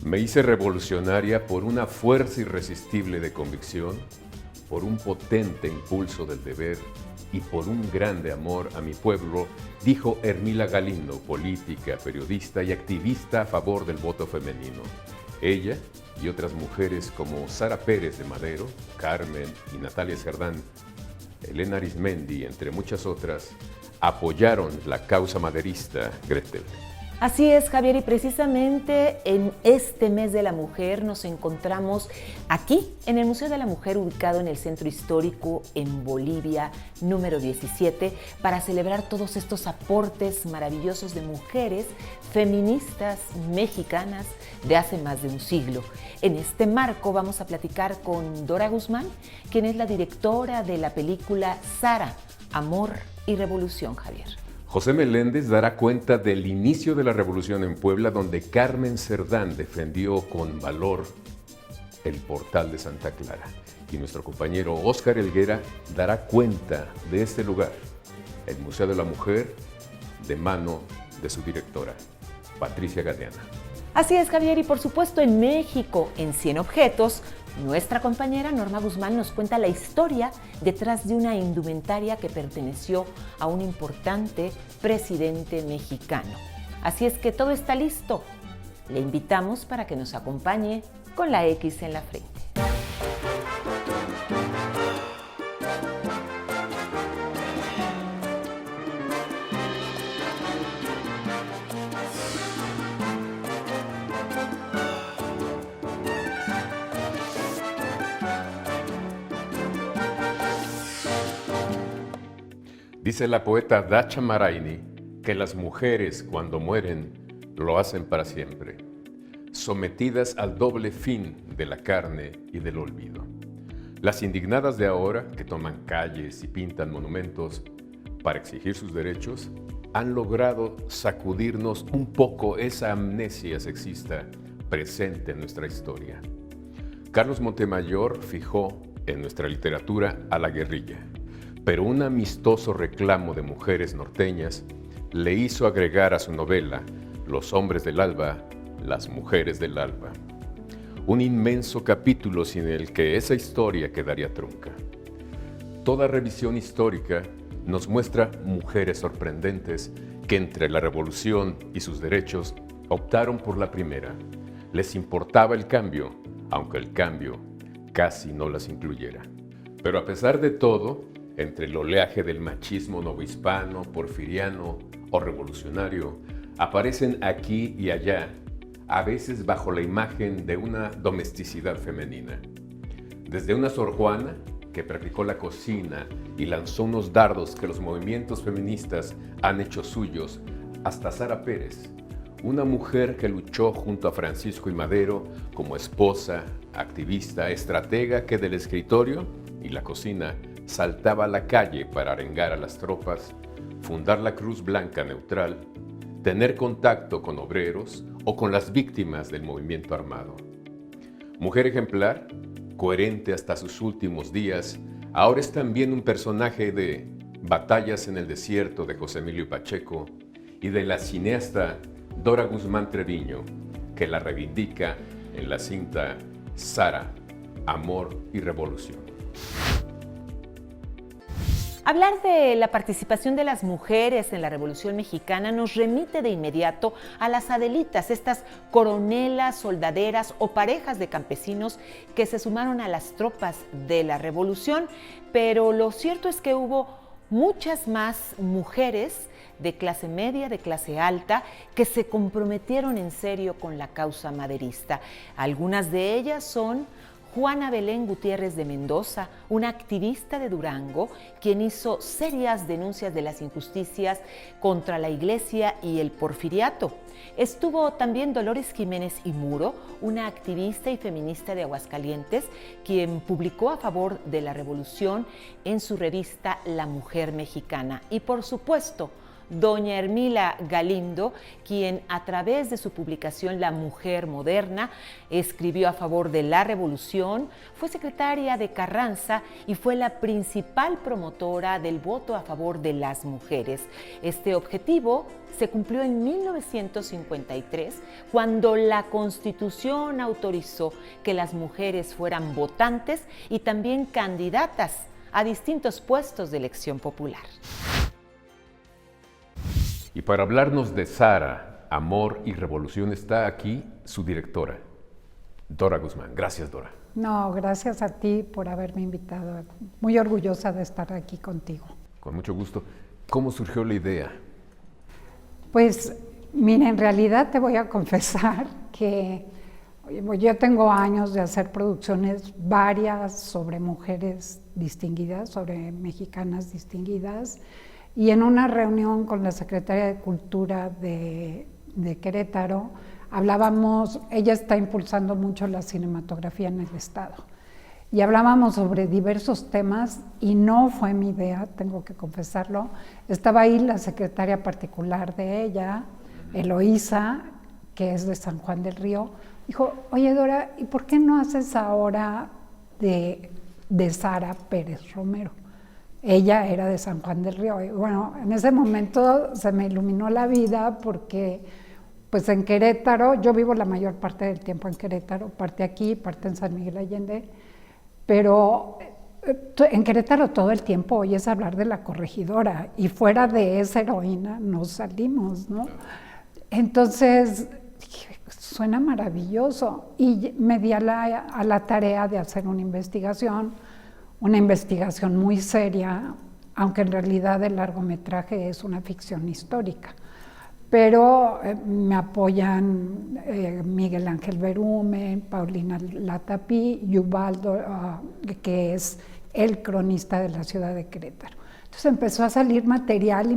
Me hice revolucionaria por una fuerza irresistible de convicción, por un potente impulso del deber y por un grande amor a mi pueblo, dijo Hermila Galindo, política, periodista y activista a favor del voto femenino. Ella y otras mujeres como Sara Pérez de Madero, Carmen y Natalia Cerdán, Elena Arizmendi, entre muchas otras, apoyaron la causa maderista Gretel. Así es, Javier, y precisamente en este mes de la mujer nos encontramos aquí en el Museo de la Mujer, ubicado en el Centro Histórico en Bolivia, número 17, para celebrar todos estos aportes maravillosos de mujeres feministas mexicanas de hace más de un siglo. En este marco vamos a platicar con Dora Guzmán, quien es la directora de la película Sara, Amor y Revolución, Javier. José Meléndez dará cuenta del inicio de la revolución en Puebla, donde Carmen Cerdán defendió con valor el portal de Santa Clara. Y nuestro compañero Óscar Helguera dará cuenta de este lugar, el Museo de la Mujer, de mano de su directora, Patricia Galeana. Así es, Javier, y por supuesto en México, en 100 objetos, nuestra compañera Norma Guzmán nos cuenta la historia detrás de una indumentaria que perteneció a un importante presidente mexicano. Así es que todo está listo. Le invitamos para que nos acompañe con la X en la frente. Dice la poeta Dacha Maraini que las mujeres, cuando mueren, lo hacen para siempre, sometidas al doble fin de la carne y del olvido. Las indignadas de ahora, que toman calles y pintan monumentos para exigir sus derechos, han logrado sacudirnos un poco esa amnesia sexista presente en nuestra historia. Carlos Montemayor fijó en nuestra literatura a la guerrilla, pero un amistoso reclamo de mujeres norteñas le hizo agregar a su novela Los hombres del alba, las mujeres del alba. Un inmenso capítulo sin el que esa historia quedaría trunca. Toda revisión histórica nos muestra mujeres sorprendentes que entre la revolución y sus derechos optaron por la primera. Les importaba el cambio, aunque el cambio casi no las incluyera. Pero a pesar de todo, entre el oleaje del machismo novohispano, porfiriano o revolucionario, aparecen aquí y allá, a veces bajo la imagen de una domesticidad femenina. Desde una Sor Juana, que practicó la cocina y lanzó unos dardos que los movimientos feministas han hecho suyos, hasta Sara Pérez, una mujer que luchó junto a Francisco I. Madero como esposa, activista, estratega que del escritorio y la cocina saltaba a la calle para arengar a las tropas, fundar la Cruz Blanca Neutral, tener contacto con obreros o con las víctimas del movimiento armado. Mujer ejemplar, coherente hasta sus últimos días, ahora es también un personaje de Batallas en el desierto de José Emilio Pacheco y de la cineasta Dora Guzmán Treviño, que la reivindica en la cinta Sara, Amor y Revolución. Hablar de la participación de las mujeres en la Revolución Mexicana nos remite de inmediato a las Adelitas, estas coronelas, soldaderas o parejas de campesinos que se sumaron a las tropas de la Revolución, pero lo cierto es que hubo muchas más mujeres de clase media, de clase alta, que se comprometieron en serio con la causa maderista. Algunas de ellas son Juana Belén Gutiérrez de Mendoza, una activista de Durango, quien hizo serias denuncias de las injusticias contra la Iglesia y el porfiriato. Estuvo también Dolores Jiménez y Muro, una activista y feminista de Aguascalientes, quien publicó a favor de la revolución en su revista La Mujer Mexicana. Y por supuesto, doña Hermila Galindo, quien a través de su publicación La Mujer Moderna escribió a favor de la revolución, fue secretaria de Carranza y fue la principal promotora del voto a favor de las mujeres. Este objetivo se cumplió en 1953, cuando la Constitución autorizó que las mujeres fueran votantes y también candidatas a distintos puestos de elección popular. Y para hablarnos de Sara, Amor y Revolución está aquí su directora, Dora Guzmán. Gracias, Dora. No, gracias a ti por haberme invitado. Muy orgullosa de estar aquí contigo. Con mucho gusto. ¿Cómo surgió la idea? Pues, mira, en realidad te voy a confesar que yo tengo años de hacer producciones varias sobre mujeres distinguidas, sobre mexicanas distinguidas, y en una reunión con la Secretaría de Cultura de Querétaro, hablábamos, ella está impulsando mucho la cinematografía en el estado, y hablábamos sobre diversos temas, y no fue mi idea, tengo que confesarlo. Estaba ahí la secretaria particular de ella, Eloísa, que es de San Juan del Río. Dijo, oye Dora, ¿y por qué no haces ahora de Sara Pérez Romero? Ella era de San Juan del Río. Y bueno, en ese momento se me iluminó la vida porque pues en Querétaro, yo vivo la mayor parte del tiempo en Querétaro, parte aquí, parte en San Miguel Allende, pero en Querétaro todo el tiempo oyes hablar de la corregidora y fuera de esa heroína no salimos, ¿no? Entonces, suena maravilloso y me di a la tarea de hacer una investigación muy seria, aunque en realidad el largometraje es una ficción histórica. Pero me apoyan Miguel Ángel Berumen, Paulina Latapí y Ubaldo, que es el cronista de la ciudad de Querétaro. Entonces empezó a salir material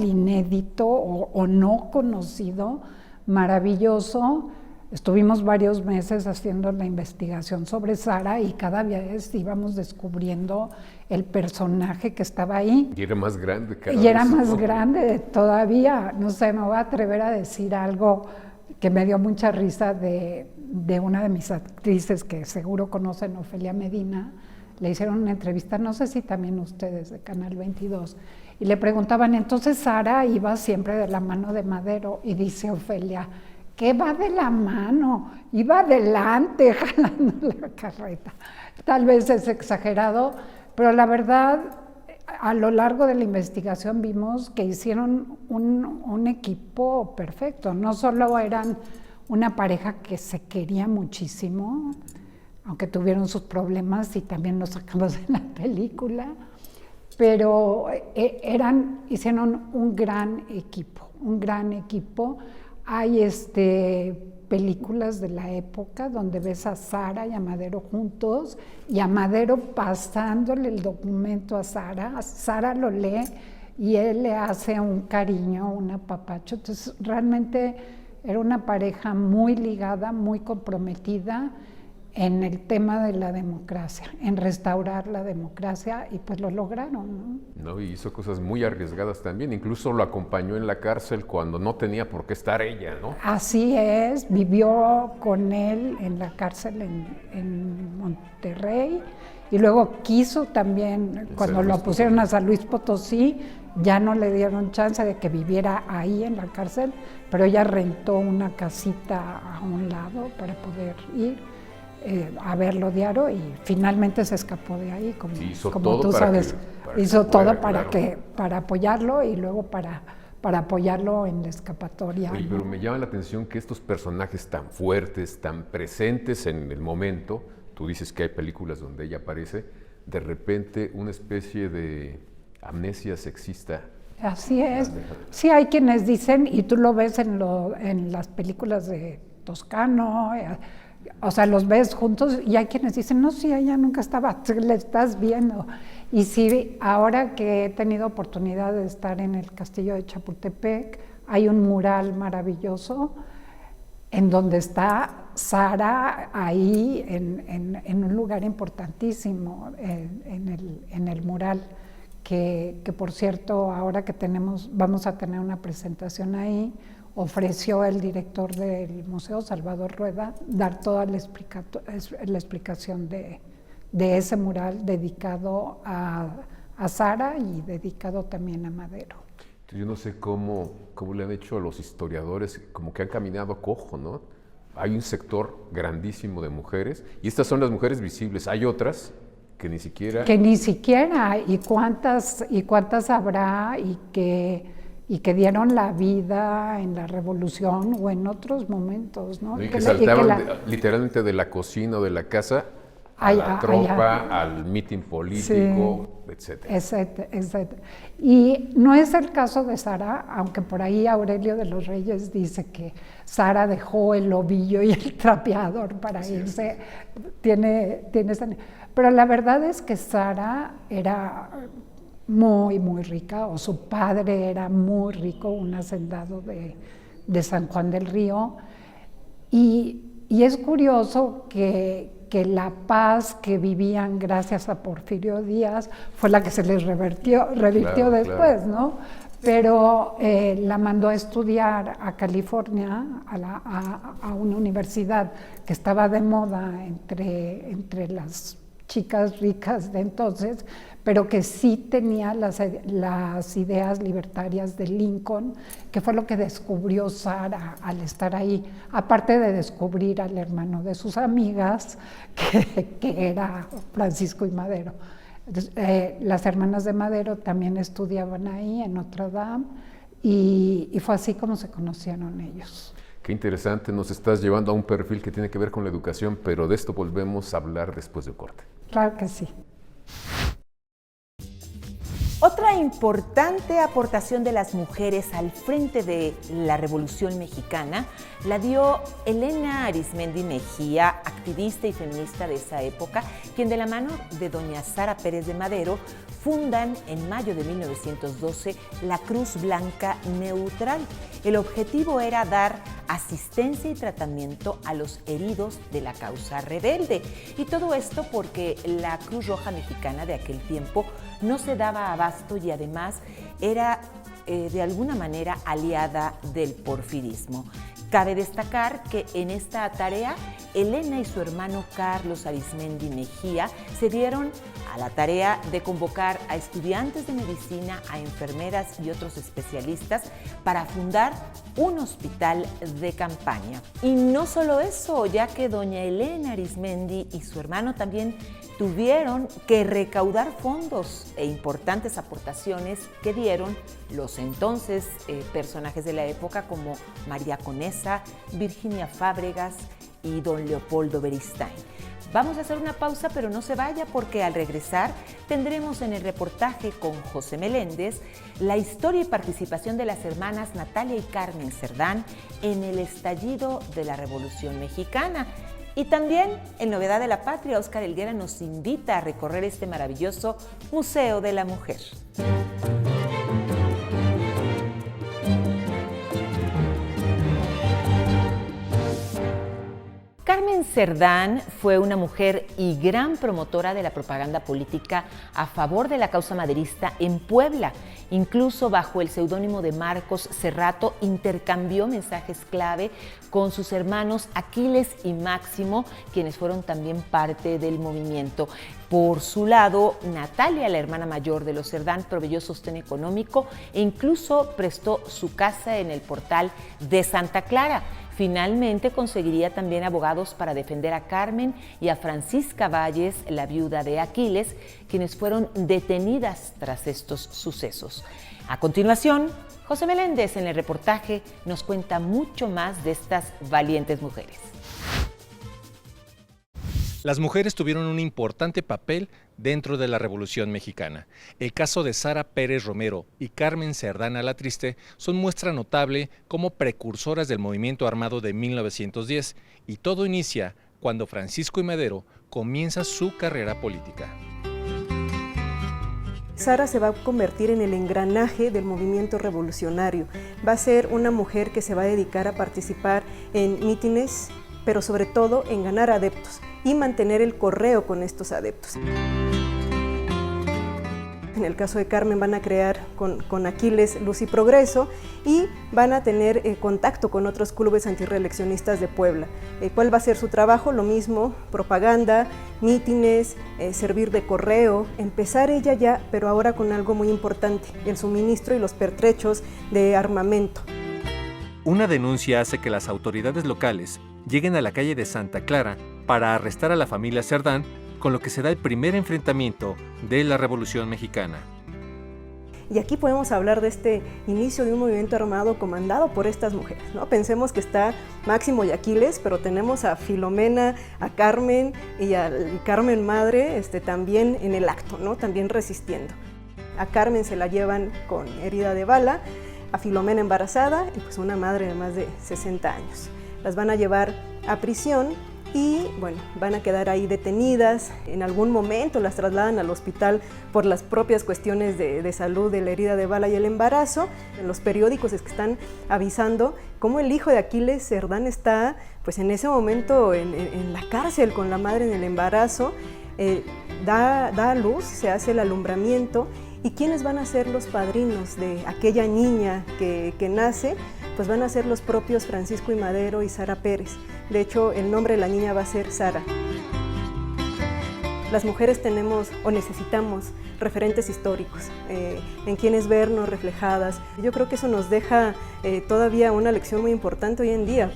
inédito o no conocido, maravilloso. Estuvimos varios meses haciendo la investigación sobre Sara y cada vez íbamos descubriendo el personaje que estaba ahí. Y era más grande cada vez. Y era más grande todavía. No sé, me voy a atrever a decir algo que me dio mucha risa de una de mis actrices que seguro conocen, Ofelia Medina. Le hicieron una entrevista, no sé si también ustedes de Canal 22, y le preguntaban, entonces Sara iba siempre de la mano de Madero, y dice Ofelia, ¿qué va de la mano? Iba adelante jalando la carreta. Tal vez es exagerado, pero la verdad, a lo largo de la investigación vimos que hicieron un equipo perfecto. No solo eran una pareja que se quería muchísimo, aunque tuvieron sus problemas y también los sacamos de la película, pero hicieron un gran equipo. Hay películas de la época donde ves a Sara y a Madero juntos y a Madero pasándole el documento a Sara. Sara lo lee y él le hace un cariño, un apapacho. Entonces realmente era una pareja muy ligada, muy comprometida en el tema de la democracia, en restaurar la democracia, y pues lo lograron, ¿no? No, y hizo cosas muy arriesgadas también, incluso lo acompañó en la cárcel cuando no tenía por qué estar ella, ¿no? Así es, vivió con él en la cárcel en Monterrey, y luego quiso también, cuando lo pusieron a San Luis Potosí, ya no le dieron chance de que viviera ahí en la cárcel, pero ella rentó una casita a un lado para poder ir a verlo diario, y finalmente se escapó de ahí, como tú sabes. Hizo todo para apoyarlo y luego para apoyarlo en la escapatoria. Oye, pero me llama la atención que estos personajes tan fuertes, tan presentes en el momento, tú dices que hay películas donde ella aparece, de repente una especie de amnesia sexista. Así es. Sí, hay quienes dicen, y tú lo ves en las películas de Toscano, o sea, los ves juntos, y hay quienes dicen, no, sí, ella nunca estaba, le estás viendo. Y sí, ahora que he tenido oportunidad de estar en el castillo de Chapultepec, hay un mural maravilloso en donde está Sara ahí en un lugar importantísimo, en el mural, que por cierto, ahora que vamos a tener una presentación ahí, ofreció el director del museo, Salvador Rueda, dar toda la explicación de ese mural dedicado a Sara y dedicado también a Madero. Yo no sé cómo le han hecho a los historiadores, como que han caminado cojo, ¿no? Hay un sector grandísimo de mujeres, y estas son las mujeres visibles. Hay otras que ni siquiera... ¿y cuántas habrá y que dieron la vida en la revolución o en otros momentos, ¿no? Y que saltaban literalmente de la cocina o de la casa a la tropa, al mitin político, sí, etcétera. Y no es el caso de Sara, aunque por ahí Aurelio de los Reyes dice que Sara dejó el ovillo y el trapeador para irse. Pero la verdad es que Sara era muy, muy rica, o su padre era muy rico, un hacendado de San Juan del Río. Y es curioso que la paz que vivían gracias a Porfirio Díaz fue la que se les revirtió después, claro. ¿No? Pero la mandó a estudiar a California, a una universidad que estaba de moda entre las chicas ricas de entonces, pero que sí tenía las ideas libertarias de Lincoln, que fue lo que descubrió Sara al estar ahí, aparte de descubrir al hermano de sus amigas, que era Francisco y Madero. Entonces, las hermanas de Madero también estudiaban ahí en Notre Dame, y fue así como se conocieron ellos. Qué interesante, nos estás llevando a un perfil que tiene que ver con la educación, pero de esto volvemos a hablar después del corte. Claro que sí. Otra importante aportación de las mujeres al frente de la Revolución Mexicana la dio Elena Arizmendi Mejía, activista y feminista de esa época, quien de la mano de doña Sara Pérez de Madero fundan en mayo de 1912 la Cruz Blanca Neutral. El objetivo era dar asistencia y tratamiento a los heridos de la causa rebelde. Y todo esto porque la Cruz Roja Mexicana de aquel tiempo no se daba abasto y además era de alguna manera aliada del porfirismo. Cabe destacar que en esta tarea, Elena y su hermano Carlos Arizmendi Mejía se dieron a la tarea de convocar a estudiantes de medicina, a enfermeras y otros especialistas para fundar un hospital de campaña. Y no solo eso, ya que doña Elena Arizmendi y su hermano también tuvieron que recaudar fondos e importantes aportaciones que dieron los entonces personajes de la época como María Conesa, Virginia Fábregas y don Leopoldo Beristain. Vamos a hacer una pausa, pero no se vaya porque al regresar tendremos en el reportaje con José Meléndez la historia y participación de las hermanas Natalia y Carmen Cerdán en el estallido de la Revolución Mexicana. Y también, en Novedad de la Patria, Óscar Helguera nos invita a recorrer este maravilloso Museo de la Mujer. Carmen Cerdán fue una mujer y gran promotora de la propaganda política a favor de la causa maderista en Puebla. Incluso bajo el seudónimo de Marcos Cerrato intercambió mensajes clave con sus hermanos Aquiles y Máximo, quienes fueron también parte del movimiento. Por su lado, Natalia, la hermana mayor de los Cerdán, proveyó sostén económico e incluso prestó su casa en el portal de Santa Clara. Finalmente conseguiría también abogados para defender a Carmen y a Francisca Valles, la viuda de Aquiles, quienes fueron detenidas tras estos sucesos. A continuación, José Meléndez en el reportaje nos cuenta mucho más de estas valientes mujeres. Las mujeres tuvieron un importante papel dentro de la Revolución Mexicana. El caso de Sara Pérez Romero y Carmen Cerdán Alatriste son muestra notable como precursoras del movimiento armado de 1910, y todo inicia cuando Francisco y Madero comienza su carrera política. Sara se va a convertir en el engranaje del movimiento revolucionario. Va a ser una mujer que se va a dedicar a participar en mítines, pero sobre todo en ganar adeptos y mantener el correo con estos adeptos. En el caso de Carmen van a crear con Aquiles Luz y Progreso y van a tener contacto con otros clubes antirreeleccionistas de Puebla. ¿Cuál va a ser su trabajo? Lo mismo, propaganda, mítines, servir de correo, empezar ella ya, pero ahora con algo muy importante, el suministro y los pertrechos de armamento. Una denuncia hace que las autoridades locales lleguen a la calle de Santa Clara para arrestar a la familia Cerdán, con lo que se da el primer enfrentamiento de la Revolución Mexicana. Y aquí podemos hablar de este inicio de un movimiento armado comandado por estas mujeres, ¿no? Pensemos que está Máximo y Aquiles, pero tenemos a Filomena, a Carmen y a Carmen Madre también en el acto, ¿no? También resistiendo. A Carmen se la llevan con herida de bala, a Filomena embarazada y pues una madre de más de 60 años. Las van a llevar a prisión y bueno, van a quedar ahí detenidas. En algún momento las trasladan al hospital por las propias cuestiones de salud de la herida de bala y el embarazo. En los periódicos es que están avisando cómo el hijo de Aquiles Cerdán está pues en ese momento en la cárcel con la madre en el embarazo. Da a luz, se hace el alumbramiento. ¿Y quiénes van a ser los padrinos de aquella niña que nace? Pues van a ser los propios Francisco I. Madero y Sara Pérez. De hecho, el nombre de la niña va a ser Sara. Las mujeres tenemos o necesitamos referentes históricos, en quienes vernos reflejadas. Yo creo que eso nos deja todavía una lección muy importante hoy en día.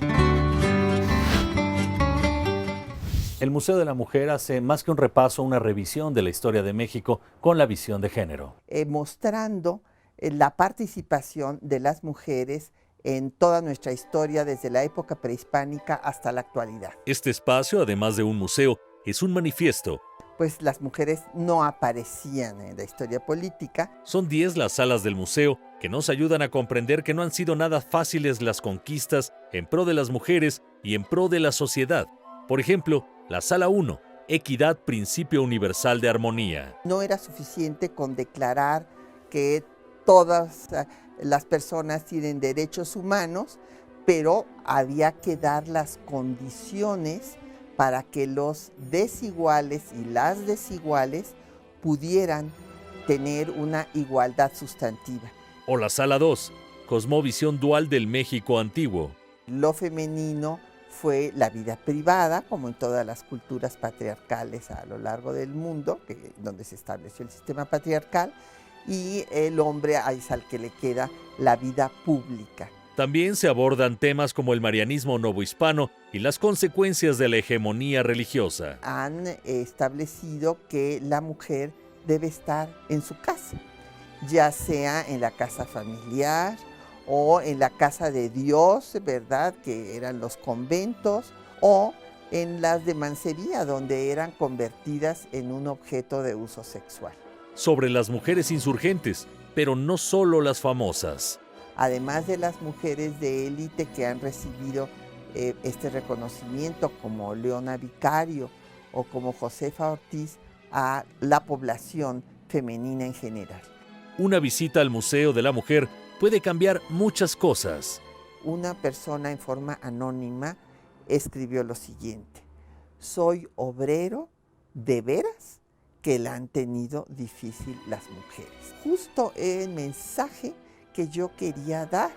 El Museo de la Mujer hace más que un repaso, una revisión de la historia de México con la visión de género. Mostrando la participación de las mujeres en toda nuestra historia, desde la época prehispánica hasta la actualidad. Este espacio, además de un museo, es un manifiesto. Pues las mujeres no aparecían en la historia política. Son 10 las salas del museo que nos ayudan a comprender que no han sido nada fáciles las conquistas en pro de las mujeres y en pro de la sociedad. Por ejemplo, la Sala 1, Equidad, Principio Universal de Armonía. No era suficiente con declarar que todas las personas tienen derechos humanos, pero había que dar las condiciones para que los desiguales y las desiguales pudieran tener una igualdad sustantiva. O la Sala 2, Cosmovisión Dual del México Antiguo. Lo femenino fue la vida privada, como en todas las culturas patriarcales a lo largo del mundo, donde se estableció el sistema patriarcal, y el hombre es al que le queda la vida pública. También se abordan temas como el marianismo novohispano y las consecuencias de la hegemonía religiosa. Han establecido que la mujer debe estar en su casa, ya sea en la casa familiar o en la casa de Dios, ¿verdad?, que eran los conventos, o en las de Mancería, donde eran convertidas en un objeto de uso sexual. Sobre las mujeres insurgentes, pero no solo las famosas. Además de las mujeres de élite que han recibido este reconocimiento, como Leona Vicario o como Josefa Ortiz, a la población femenina en general. Una visita al Museo de la Mujer puede cambiar muchas cosas. Una persona en forma anónima escribió lo siguiente: soy obrero de veras que la han tenido difícil las mujeres. Justo el mensaje que yo quería dar,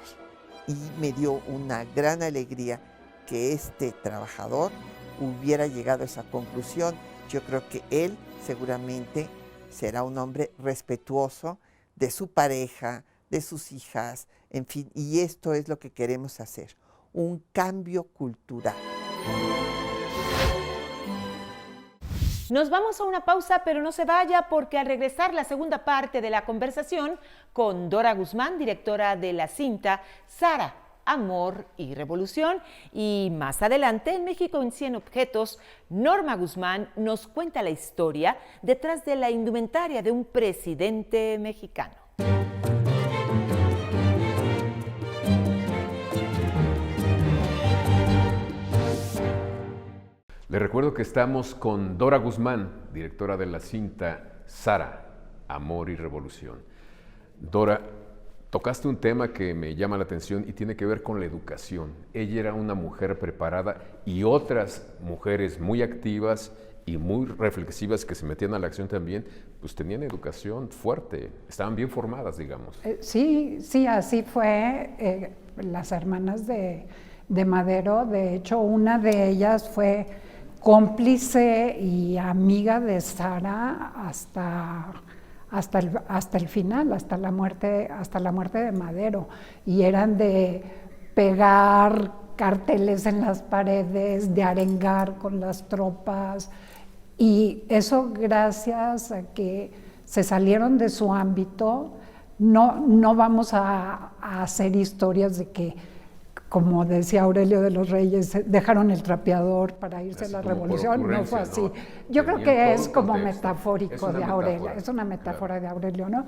y me dio una gran alegría que este trabajador hubiera llegado a esa conclusión. Yo creo que él seguramente será un hombre respetuoso de su pareja, de sus hijas, en fin, y esto es lo que queremos hacer, un cambio cultural. Nos vamos a una pausa, pero no se vaya, porque al regresar la segunda parte de la conversación con Dora Guzmán, directora de la cinta Sara, Amor y Revolución, y más adelante en México en 100 objetos, Norma Guzmán nos cuenta la historia detrás de la indumentaria de un presidente mexicano. Les recuerdo que estamos con Dora Guzmán, directora de la cinta Sara, Amor y Revolución. Dora, Tocaste un tema que me llama la atención y tiene que ver con la educación. Ella era una mujer preparada y otras mujeres muy activas y muy reflexivas que se metían a la acción también, pues tenían educación fuerte, estaban bien formadas, digamos. Sí, así fue. Las hermanas de Madero, de hecho, una de ellas fue cómplice y amiga de Sara hasta el final, hasta la muerte de Madero, y eran de pegar carteles en las paredes, de arengar con las tropas, y eso gracias a que se salieron de su ámbito. No vamos a hacer historias de que, como decía Aurelio de los Reyes, dejaron el trapeador para irse a la revolución. No fue así. Yo creo que es como metafórico de Aurelio, es una metáfora de Aurelio, ¿no?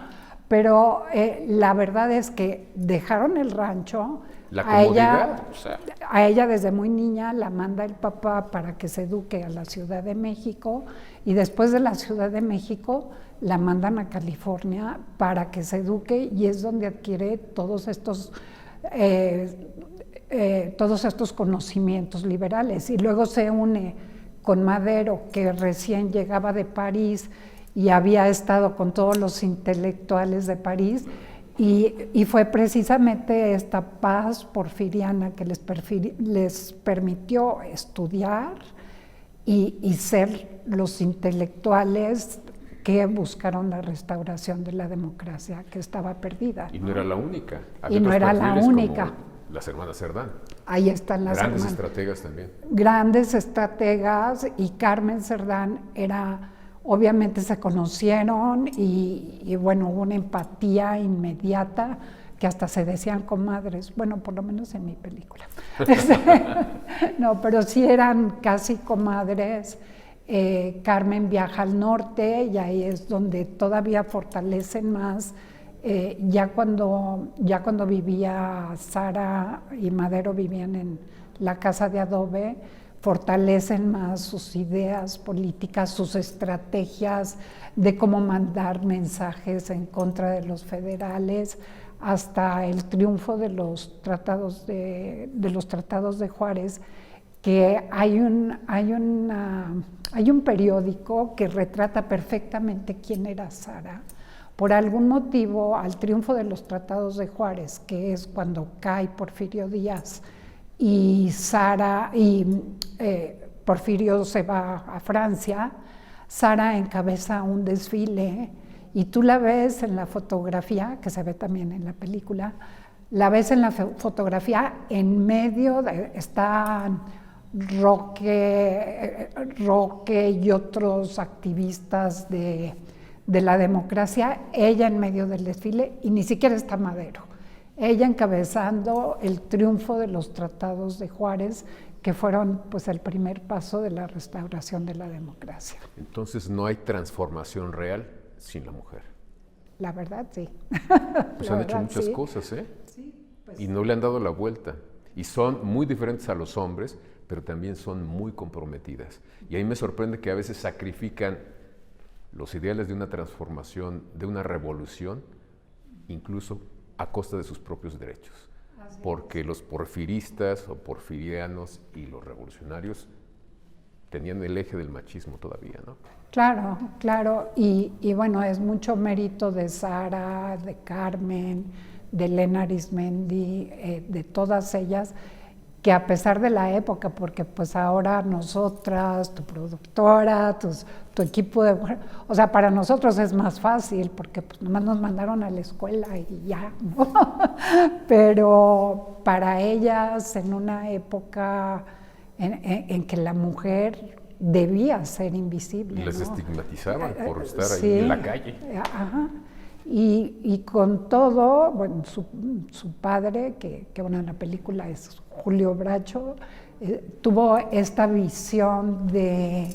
Pero la verdad es que dejaron el rancho. A ella desde muy niña la manda el papá para que se eduque a la Ciudad de México, y después de la Ciudad de México la mandan a California para que se eduque, y es donde adquiere todos estos conocimientos liberales, y luego se une con Madero, que recién llegaba de París y había estado con todos los intelectuales de París, y fue precisamente esta paz porfiriana que les permitió estudiar y ser los intelectuales que buscaron la restauración de la democracia que estaba perdida. Y no era la única. Y no era la única. Las hermanas Cerdán. Ahí están las hermanas. Grandes estrategas también. Grandes estrategas, y Carmen Cerdán era, obviamente se conocieron y bueno, hubo una empatía inmediata que hasta se decían comadres, bueno, por lo menos en mi película. No, pero sí eran casi comadres. Carmen viaja al norte y ahí es donde todavía fortalecen más. Ya cuando vivía Sara y Madero, vivían en la casa de adobe, fortalecen más sus ideas políticas, sus estrategias de cómo mandar mensajes en contra de los federales, hasta el triunfo de los tratados de Juárez, que hay un periódico que retrata perfectamente quién era Sara. Por algún motivo, al triunfo de los tratados de Juárez, que es cuando cae Porfirio Díaz y Porfirio se va a Francia, Sara encabeza un desfile, y tú la ves en la fotografía, que se ve también en la película, la ves en la fotografía, en medio están Roque y otros activistas de la democracia, ella en medio del desfile, y ni siquiera está Madero. Ella encabezando el triunfo de los tratados de Juárez, que fueron pues el primer paso de la restauración de la democracia. Entonces no hay transformación real sin la mujer. La verdad, sí. Pues han hecho muchas cosas, ¿eh? Sí, pues, y no le han dado la vuelta. Y son muy diferentes a los hombres, pero también son muy comprometidas. Y ahí me sorprende que a veces sacrifican los ideales de una transformación, de una revolución, incluso a costa de sus propios derechos. Porque los porfiristas o porfirianos y los revolucionarios tenían el eje del machismo todavía, ¿no? Claro. Y bueno, es mucho mérito de Sara, de Carmen, de Elena Arizmendi, de todas ellas, que a pesar de la época, porque pues ahora nosotras, tu productora, tu equipo de mujeres, o sea, para nosotros es más fácil porque pues nomás nos mandaron a la escuela y ya, ¿no? Pero para ellas, en una época en que la mujer debía ser invisible, les, ¿no?, estigmatizaban por estar sí, ahí en la calle. Ajá. Y con todo, bueno, su padre, que bueno, en la película es Julio Bracho, tuvo esta visión de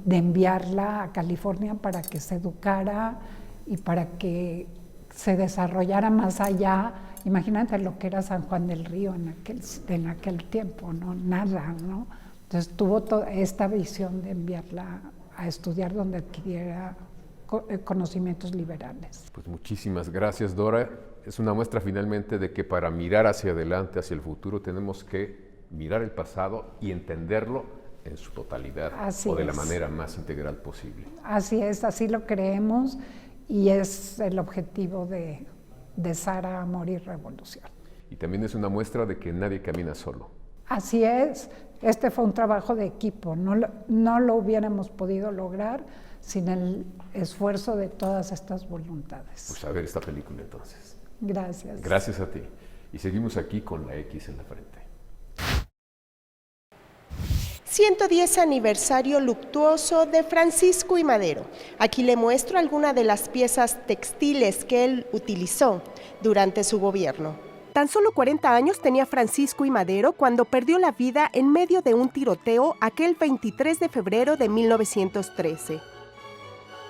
enviarla a California para que se educara y para que se desarrollara más allá. Imagínate lo que era San Juan del Río en aquel tiempo, ¿no? Nada, ¿no? Entonces tuvo toda esta visión de enviarla a estudiar donde adquiriera conocimientos liberales. Pues muchísimas gracias, Dora. Es una muestra finalmente de que para mirar hacia adelante, hacia el futuro, tenemos que mirar el pasado y entenderlo en su totalidad o de la manera más integral posible. Así es, así lo creemos y es el objetivo de Sara, Amor y Revolución. Y también es una muestra de que nadie camina solo. Así es, este fue un trabajo de equipo, no lo hubiéramos podido lograr sin el esfuerzo de todas estas voluntades. Pues a ver esta película entonces. Gracias. Gracias a ti. Y seguimos aquí con la X en la frente. 110 aniversario luctuoso de Francisco I. Madero. Aquí le muestro algunas de las piezas textiles que él utilizó durante su gobierno. Tan solo 40 años tenía Francisco I. Madero cuando perdió la vida en medio de un tiroteo aquel 23 de febrero de 1913.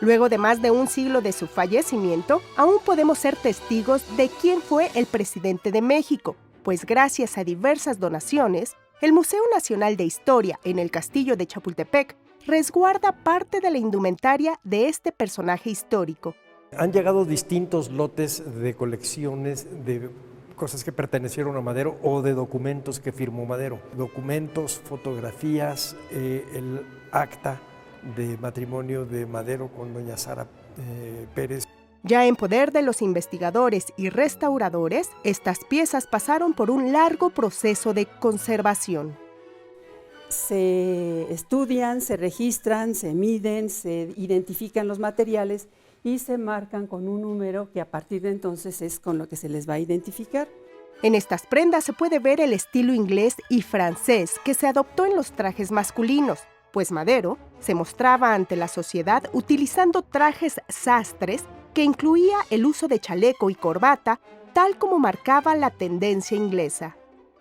Luego de más de un siglo de su fallecimiento, aún podemos ser testigos de quién fue el presidente de México, pues gracias a diversas donaciones, el Museo Nacional de Historia en el Castillo de Chapultepec resguarda parte de la indumentaria de este personaje histórico. Han llegado distintos lotes de colecciones de cosas que pertenecieron a Madero o de documentos que firmó Madero. Documentos, fotografías, el acta de matrimonio de Madero con doña Sara Pérez. Ya en poder de los investigadores y restauradores, estas piezas pasaron por un largo proceso de conservación. Se estudian, se registran, se miden, se identifican los materiales y se marcan con un número que a partir de entonces es con lo que se les va a identificar. En estas prendas se puede ver el estilo inglés y francés que se adoptó en los trajes masculinos, pues Madero se mostraba ante la sociedad utilizando trajes sastres que incluía el uso de chaleco y corbata, tal como marcaba la tendencia inglesa.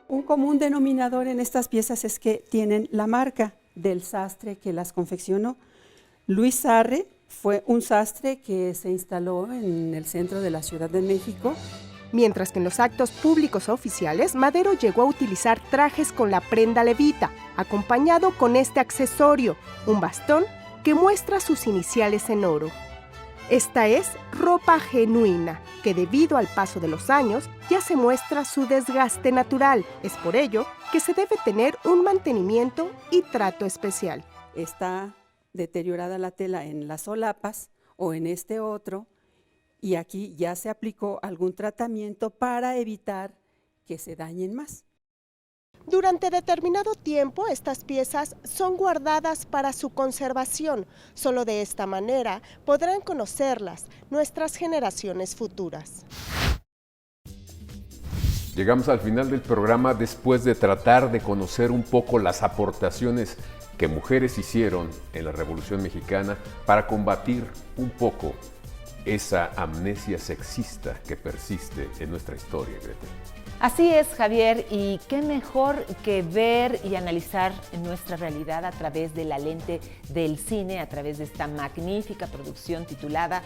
Un común denominador en estas piezas es que tienen la marca del sastre que las confeccionó. Luis Sarre fue un sastre que se instaló en el centro de la Ciudad de México. Mientras que en los actos públicos oficiales, Madero llegó a utilizar trajes con la prenda levita, acompañado con este accesorio, un bastón que muestra sus iniciales en oro. Esta es ropa genuina, que debido al paso de los años ya se muestra su desgaste natural. Es por ello que se debe tener un mantenimiento y trato especial. Está deteriorada la tela en las solapas o en este otro, y aquí ya se aplicó algún tratamiento para evitar que se dañen más. Durante determinado tiempo, estas piezas son guardadas para su conservación. Solo de esta manera podrán conocerlas nuestras generaciones futuras. Llegamos al final del programa después de tratar de conocer un poco las aportaciones que mujeres hicieron en la Revolución Mexicana para combatir un poco esa amnesia sexista que persiste en nuestra historia, Greta. Así es, Javier, y qué mejor que ver y analizar nuestra realidad a través de la lente del cine, a través de esta magnífica producción titulada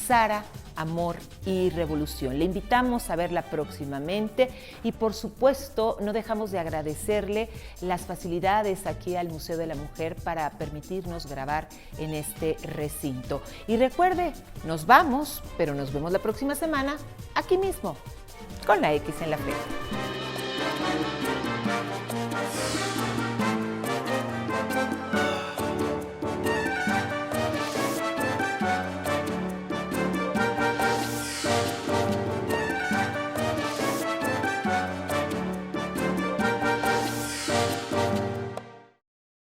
Sara, Amor y Revolución. Le invitamos a verla próximamente y, por supuesto, no dejamos de agradecerle las facilidades aquí al Museo de la Mujer para permitirnos grabar en este recinto. Y recuerde, nos vamos, pero nos vemos la próxima semana aquí mismo, con la X en la frente.